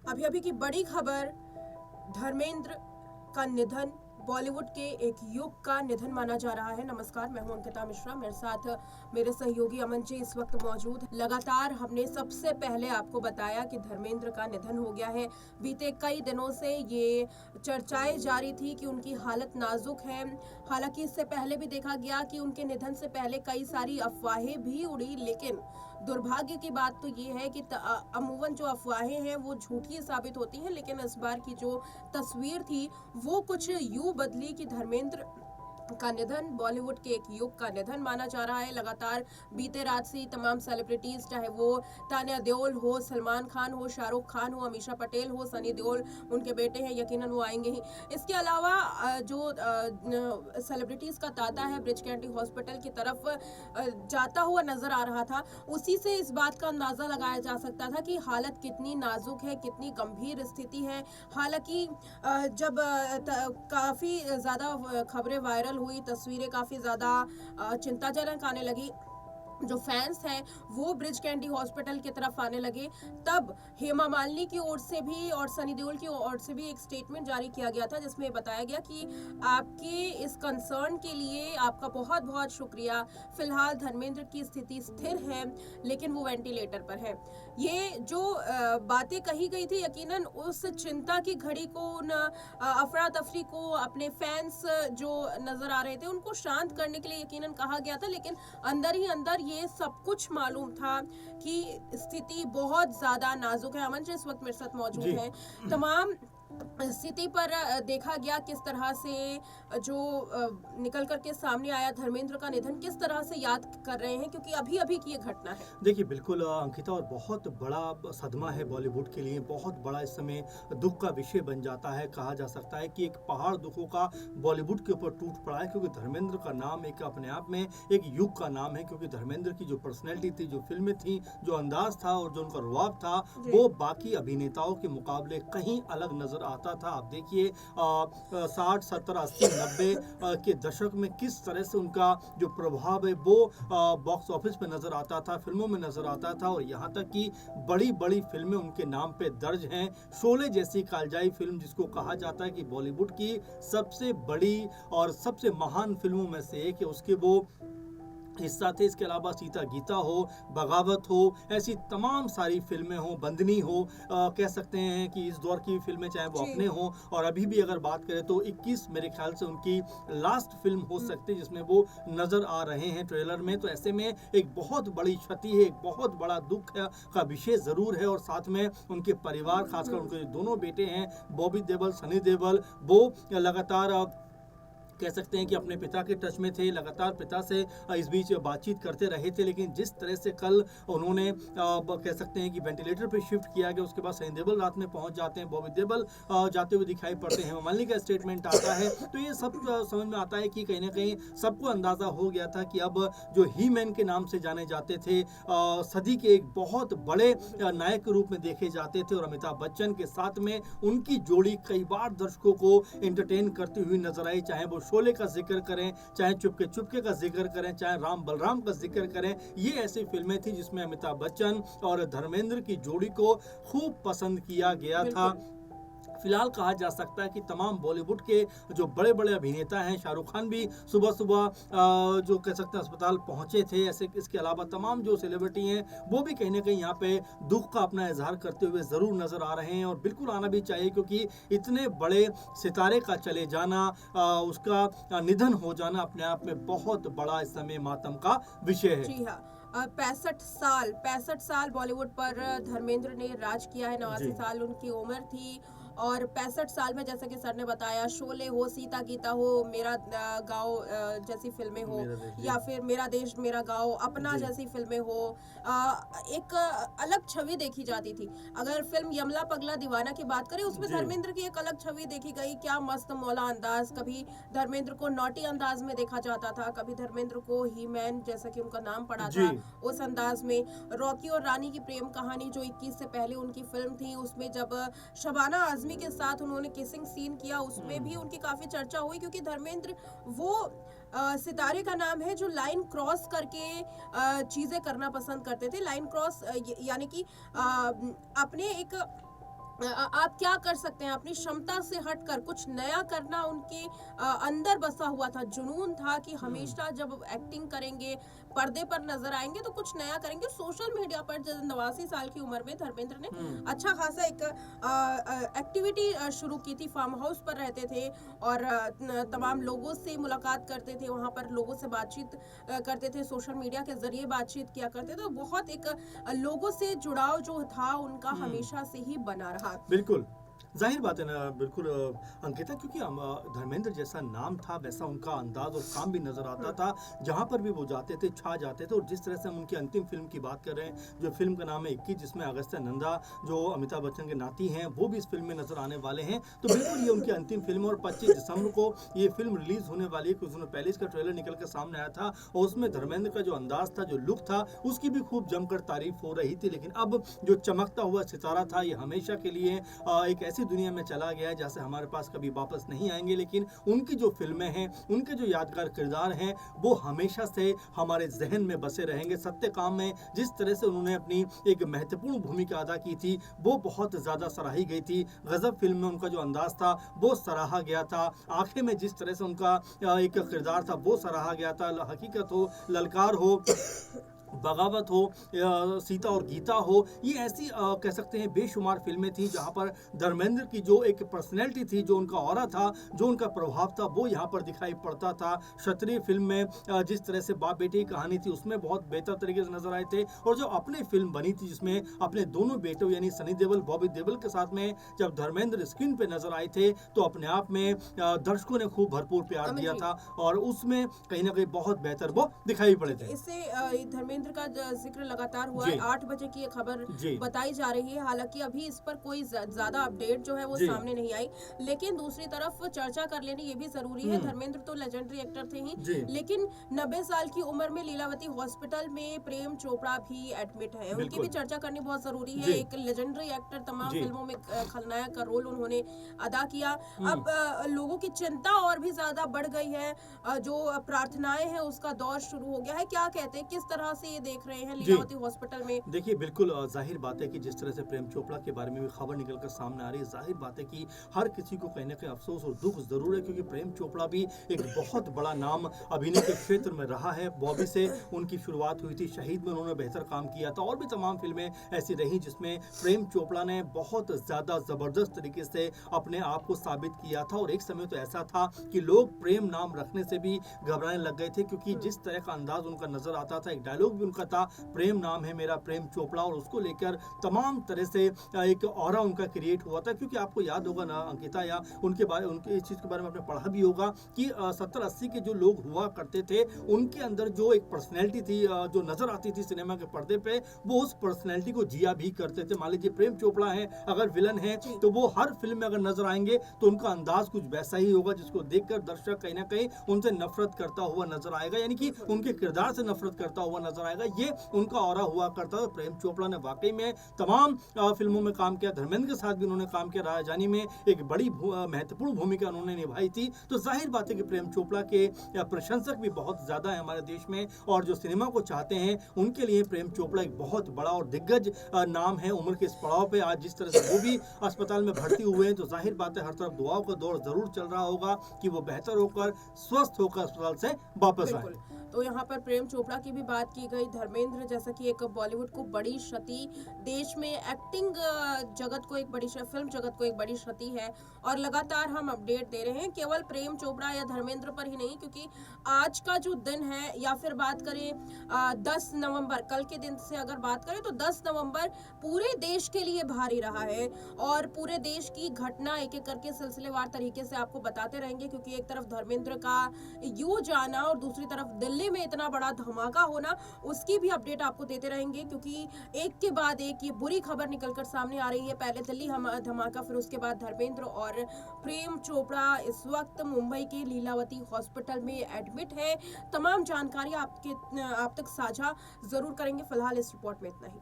अभी अभी की बड़ी खबर, धर्मेंद्र का निधन। बॉलीवुड के एक युग का निधन माना जा रहा है। नमस्कार, मैं हूं अंकिता मिश्रा, मेरे साथ मेरे सहयोगी अमन जी इस वक्त मौजूद हैं। लगातार हमने सबसे पहले आपको बताया कि धर्मेंद्र का निधन हो गया है। बीते कई दिनों से ये चर्चाएं जारी थी कि उनकी हालत नाजुक है। हालांकि इससे पहले भी देखा गया कि उनके निधन से पहले कई सारी अफवाहें भी उड़ी, लेकिन दुर्भाग्य की बात तो ये है कि अमूमन जो अफवाहें हैं वो झूठी साबित होती हैं। लेकिन इस बार की जो तस्वीर थी वो कुछ यूं बदली कि धर्मेंद्र का निधन बॉलीवुड के एक युग का निधन माना जा रहा है। लगातार बीते रात से तमाम सेलिब्रिटीज, चाहे वो तान्या देओल हो, सलमान खान हो, शाहरुख खान हो, अमीषा पटेल हो, सनी देओल उनके बेटे हैं, यकीनन वो आएंगे ही। इसके अलावा जो सेलिब्रिटीज का तांता है ब्रिज कैंडी हॉस्पिटल की तरफ जाता हुआ नजर आ रहा था, उसी से इस बात का अंदाजा लगाया जा सकता था कि हालत कितनी नाजुक है, कितनी गंभीर स्थिति है। हालांकि जब काफी ज्यादा खबरें वायरल हुई, तस्वीरें काफी ज्यादा चिंताजनक आने लगी, जो फैंस हैं वो ब्रिज कैंडी हॉस्पिटल की तरफ आने लगे, तब हेमा मालिनी की ओर से भी और सनी देओल की ओर से भी एक स्टेटमेंट जारी किया गया था, जिसमें बताया गया कि आपके इस कंसर्न के लिए आपका बहुत बहुत शुक्रिया। फिलहाल धर्मेंद्र की स्थिति स्थिर है, लेकिन वो वेंटिलेटर पर है। ये जो बातें कही गई थी, यकीनन उस चिंता की घड़ी को, उन अफरा तफरी को, अपने फैंस जो नजर आ रहे थे उनको शांत करने के लिए यकीनन कहा गया था। लेकिन अंदर ही अंदर ये सब कुछ मालूम था कि स्थिति बहुत ज्यादा नाजुक है। अमन जी इस वक्त मेरे साथ मौजूद है। तमाम स्थिति पर देखा गया किस तरह से जो निकल करके सामने आया धर्मेंद्र का निधन, किस तरह से याद कर रहे हैं, क्योंकि अभी अभी की ये घटना है। देखिए बिल्कुल अंकिता, और बहुत बड़ा सदमा है बॉलीवुड के लिए, बहुत बड़ा इस समय दुख का विषय बन जाता है। कहा जा सकता है कि एक पहाड़ दुखों का बॉलीवुड के ऊपर टूट पड़ा है, क्योंकि धर्मेंद्र का नाम एक अपने आप में एक युग का नाम है। क्योंकि धर्मेंद्र की जो पर्सनैलिटी थी, जो फिल्में थी, जो अंदाज था और जो उनका रुआब था, वो बाकी अभिनेताओं के मुकाबले कहीं अलग नजर आता था। आप देखिए 60, 70, 80, 90 के दशक में किस तरह से उनका जो प्रभाव है वो बॉक्स ऑफिस पे नजर आता था, फिल्मों में नजर आता था, और यहाँ तक कि बड़ी बड़ी फिल्में उनके नाम पे दर्ज हैं। शोले जैसी कालजाई फिल्म, जिसको कहा जाता है कि बॉलीवुड की सबसे बड़ी और सबसे महान फिल्मों में से एक है, उसके वो हिस्सा थे। इसके अलावा सीता गीता हो, बगावत हो, ऐसी तमाम सारी फिल्में हो, बंदनी हो, कह सकते हैं कि इस दौर की फिल्में चाहे वो अपने हो, और अभी भी अगर बात करें तो 21 मेरे ख्याल से उनकी लास्ट फिल्म हो सकती है जिसमें वो नजर आ रहे हैं ट्रेलर में। तो ऐसे में एक बहुत बड़ी क्षति है, एक बहुत बड़ा दुख का विषय जरूर है। और साथ में उनके परिवार, खासकर उनके दोनों बेटे हैं बॉबी देओल, सनी देओल, वो लगातार कह सकते हैं कि अपने पिता के टच में थे, लगातार पिता से इस बीच बातचीत करते रहे थे। लेकिन जिस तरह से कल उन्होंने कह सकते हैं कि वेंटिलेटर पे शिफ्ट किया गया, उसके बाद सनी देओल रात में पहुंच जाते हैं, बॉबी देओल जाते हुए दिखाई पड़ते हैं, मालिनी का स्टेटमेंट आता है, तो ये सब समझ में आता है कि कहीं ना कहीं सबको अंदाजा हो गया था कि अब जो ही मैन के नाम से जाने जाते थे, सदी के एक बहुत बड़े नायक के रूप में देखे जाते थे, और अमिताभ बच्चन के साथ में उनकी जोड़ी कई बार दर्शकों को एंटरटेन करती हुई नजर आई। चाहे वो शोले का जिक्र करें, चाहे चुपके चुपके का जिक्र करें, चाहे राम बलराम का जिक्र करें, ये ऐसी फिल्में थी जिसमें अमिताभ बच्चन और धर्मेंद्र की जोड़ी को खूब पसंद किया गया था। फिलहाल कहा जा सकता है कि तमाम बॉलीवुड के जो बड़े बड़े अभिनेता हैं, शाहरुख खान भी सुबह सुबह जो कह सकते हैं अस्पताल पहुंचे थे, ऐसे इसके अलावा तमाम जो सेलिब्रिटी हैं वो भी कहीं ना कहीं यहाँ पे दुख का अपना इजहार करते हुए ज़रूर नज़र आ रहे हैं। और बिल्कुल आना भी चाहिए, क्योंकि इतने बड़े सितारे का चले जाना, उसका निधन हो जाना अपने आप में बहुत बड़ा इस समय मातम का विषय है। जी हाँ, 65 साल बॉलीवुड पर धर्मेंद्र ने राज किया है। 89 साल उनकी उम्र थी, और 65 साल में, जैसा कि सर ने बताया, शोले हो, सीता गीता हो, मेरा गाँव जैसी फिल्में हो, या फिर मेरा देश मेरा गाँव, अपना जैसी फिल्में हो, एक अलग छवि देखी जाती थी। अगर फिल्म यमला पगला दीवाना की बात करें, उसमें धर्मेंद्र की एक अलग छवि देखी गई। क्या मस्त मौला अंदाज, कभी धर्मेंद्र को नॉटी अंदाज में देखा जाता था, कभी धर्मेंद्र को ही मैन, जैसा कि उनका नाम पड़ा था, उस अंदाज में। रॉकी और रानी की प्रेम कहानी जो 21 से पहले उनकी फिल्म थी, उसमें जब शबाना आजमी के साथ उन्होंने किसिंग सीन किया, उसमें भी उनकी काफी चर्चा हुई, क्योंकि धर्मेंद्र वो सितारे का नाम है जो लाइन क्रॉस करके चीजें करना पसंद करते थे। लाइन क्रॉस यानी कि अपने एक आप क्या कर सकते हैं अपनी क्षमता से हटकर कुछ नया करना उनके अंदर बसा हुआ था, जुनून था कि हुँ, हमेशा जब एक्टिंग करेंगे, पर्दे पर नजर आएंगे तो कुछ नया करेंगे। सोशल मीडिया पर 89 साल की उम्र में धर्मेंद्र ने हुँ। अच्छा खासा एक एक्टिविटी शुरू की थी। फार्म हाउस पर रहते थे और तमाम लोगों से मुलाकात करते थे, वहां पर लोगों से बातचीत करते थे, सोशल मीडिया के जरिए बातचीत किया करते थे। तो बहुत एक लोगों से जुड़ाव जो था उनका हुँ। हमेशा से ही बना रहा। बिल्कुल। ज़ाहिर बात है ना बिल्कुल अंकिता क्योंकि धर्मेंद्र जैसा नाम था वैसा उनका अंदाज़ और काम भी नज़र आता हुँ, था। जहाँ पर भी वो जाते थे, छा जाते थे और जिस तरह से हम उनकी अंतिम फ़िल्म की बात कर रहे हैं, जो फ़िल्म का नाम है 21 जिसमें अगस्त्य नंदा जो अमिताभ बच्चन के नाती हैं, वो भी इस फ़िल्म में नज़र आने वाले हैं। तो बिल्कुल ये उनकी अंतिम फ़िल्म है और 25 दिसंबर को ये फ़िल्म रिलीज़ होने वाली है। कुछ दिनों पहले इसका ट्रेलर निकल कर सामने आया था और उसमें धर्मेंद्र का जो अंदाज़ था, जो लुक था, उसकी भी खूब जमकर तारीफ़ हो रही थी। लेकिन अब जो चमकता हुआ सितारा था, ये हमेशा के लिए एक ऐसी दुनिया में चला गया है जहाँ से हमारे पास कभी वापस नहीं आएंगे। लेकिन उनकी जो फिल्में हैं, उनके जो यादगार किरदार हैं, वो हमेशा से हमारे जहन में बसे रहेंगे। सत्यकाम में जिस तरह से उन्होंने अपनी एक महत्वपूर्ण भूमिका अदा की थी, वो बहुत ज़्यादा सराही गई थी। गजब फिल्म में उनका जो अंदाज था वो सराहा गया था। आंखें में जिस तरह से उनका एक किरदार था वो सराहा गया था। हकीकत हो, ललकार हो, बगावत हो, सीता और गीता हो, ये ऐसी कह सकते हैं बेशुमार फिल्में थी जहाँ पर धर्मेंद्र की जो एक पर्सनैलिटी थी, जो उनका ऑरा था, जो उनका प्रभाव था, वो यहाँ पर दिखाई पड़ता था। क्षत्रिय फिल्म में जिस तरह से बाप बेटे की कहानी थी उसमें बहुत बेहतर तरीके से नजर आए थे और जो अपनी फिल्म बनी थी जिसमें अपने दोनों बेटों यानी सनी देओल, बॉबी देओल के साथ में जब धर्मेंद्र स्क्रीन पे नजर आए थे तो अपने आप में दर्शकों ने खूब भरपूर प्यार अमित दिया जी, था और उसमें कहीं ना कहीं बहुत बेहतर वो दिखाई पड़े थे। इससे धर्मेंद्र का जिक्र लगातार हुआ है। जी, 8 बजे की ये खबर जी, बताई जा रही है, हालांकि अभी इस पर कोई ज्यादा अपडेट जो है वो जी। सामने नहीं आई। लेकिन दूसरी तरफ चर्चा कर लेनी ये भी जरूरी है, हुँ, धर्मेंद्र तो लेजेंडरी एक्टर थे ही, जी, लेकिन 90 साल की उम्र में लीलावती हॉस्पिटल में प्रेम चोपड़ा भी एडमिट है, उनकी भी बिल्कुल। चर्चा करनी बहुत जरूरी है। जी, एक लेजेंडरी एक्टर, तमाम जी। फिल्मों में खलनायक का रोल उन्होंने अदा किया। हुँ। अब लोगों की चिंता और भी ज्यादा बढ़ गई है, जो प्रार्थनाएं हैं उसका दौर शुरू हो गया है। क्या कहते हैं, किस तरह से ये देख रहे हैं जी। लीलावती हॉस्पिटल में? देखिए, बिल्कुल ज़ाहिर बात है कि जिस तरह से प्रेम चोपड़ा के बारे में भी खबर निकल कर सामने आ रही है, ज़ाहिर बात है कि हर किसी को कहीं न कहीं अफ़सोस और दुःख ज़रूर है क्योंकि प्रेम चोपड़ा भी एक बहुत बड़ा नाम अभिनय के क्षेत्र में रहा है। बॉबी से उनकी शुरुआत हुई थी, शहीद में उन्होंने बेहतर काम किया था और भी तमाम फ़िल्में ऐसी रहीं जिसमें प्रेम चोपड़ा ने बहुत ज़्यादा ज़बरदस्त तरीके से अपने आप को साबित किया था और एक समय तो ऐसा था कि लोग प्रेम नाम रखने से भी घबराने लग गए थे क्योंकि जिस तरह का अंदाज़ उनका नज़र आता था, एक डायलॉग भी उनका था, प्रेम नाम है मेरा प्रेम चोपड़ा और उसको लेकर तमाम तरह से एक ऑरा उनका क्रिएट हुआ था क्योंकि आपको याद होगा ना अंकिता या उनके इस चीज़ के बारे में आपने पढ़ा भी होगा कि 70-80 के जो लोग हुआ करते थे उनके अंदर जो एक पर्सनैलिटी थी जो नज़र आती थी सिनेमा के पर्दे पे वो उस पर्सनैलिटी को जिया भी करते थे। मान लीजिए प्रेम चोपड़ा है अगर विलन है जी, तो वो हर फिल्म में अगर नजर आएंगे तो उनका अंदाज कुछ वैसा ही होगा जिसको देखकर दर्शक कहीं ना कहीं उनसे नफरत करता हुआ नजर आएगा, यानी कि उनके किरदार से नफरत करता हुआ नजर आएगा। ये उनका ऑरा हुआ करता था। प्रेम चोपड़ा ने वाकई में तमाम फिल्मों में काम किया, धर्मेंद्र के साथ भी उन्होंने काम किया, राजानी में एक बड़ी महत्वपूर्ण भूमिका उन्होंने निभाई थी। तो जाहिर बात है कि प्रेम चोपड़ा के प्रशंसक भी बहुत ज्यादा है हमारे देश में और जो सिनेमा को चाहते हैं उनके लिए प्रेम चोपड़ा एक बहुत बड़ा और दिग्गज नाम है। उम्र के इस पड़ाव पे आज जिस तरह से वो भी अस्पताल में भर्ती हुए हैं तो जाहिर बात है हर तरफ दुआओं का दौर जरूर चल रहा होगा कि वो बेहतर होकर स्वस्थ होकर अस्पताल से वापस आए। बिल्कुल। तो यहाँ पर प्रेम चोपड़ा की भी बात की गई। धर्मेंद्र जैसा कि एक बॉलीवुड को बड़ी क्षति, देश में एक्टिंग जगत को एक बड़ी फिल्म जगत को एक बड़ी क्षति है और लगातार हम अपडेट दे रहे हैं, केवल प्रेम चोपड़ा या धर्मेंद्र पर ही नहीं, क्योंकि आज का जो दिन है या फिर बात करें 10 नवंबर, कल के दिन से अगर बात करें तो 10 नवंबर पूरे देश के लिए भारी रहा है और पूरे देश की घटना एक एक करके सिलसिलेवार तरीके से आपको बताते रहेंगे, क्योंकि एक तरफ धर्मेंद्र का यूं जाना और दूसरी तरफ दिल्ली में इतना बड़ा धमाका होना, उसकी भी अपडेट आपको देते रहेंगे, क्योंकि एक के बाद एक ये बुरी खबर निकलकर सामने आ रही है। पहले दिल्ली धमाका, फिर उसके बाद धर्मेंद्र और प्रेम चोपड़ा इस वक्त मुंबई के लीलावती हॉस्पिटल में एडमिट है। तमाम जानकारी आप तक साझा जरूर करेंगे। फिलहाल इस रिपोर्ट में इतना ही।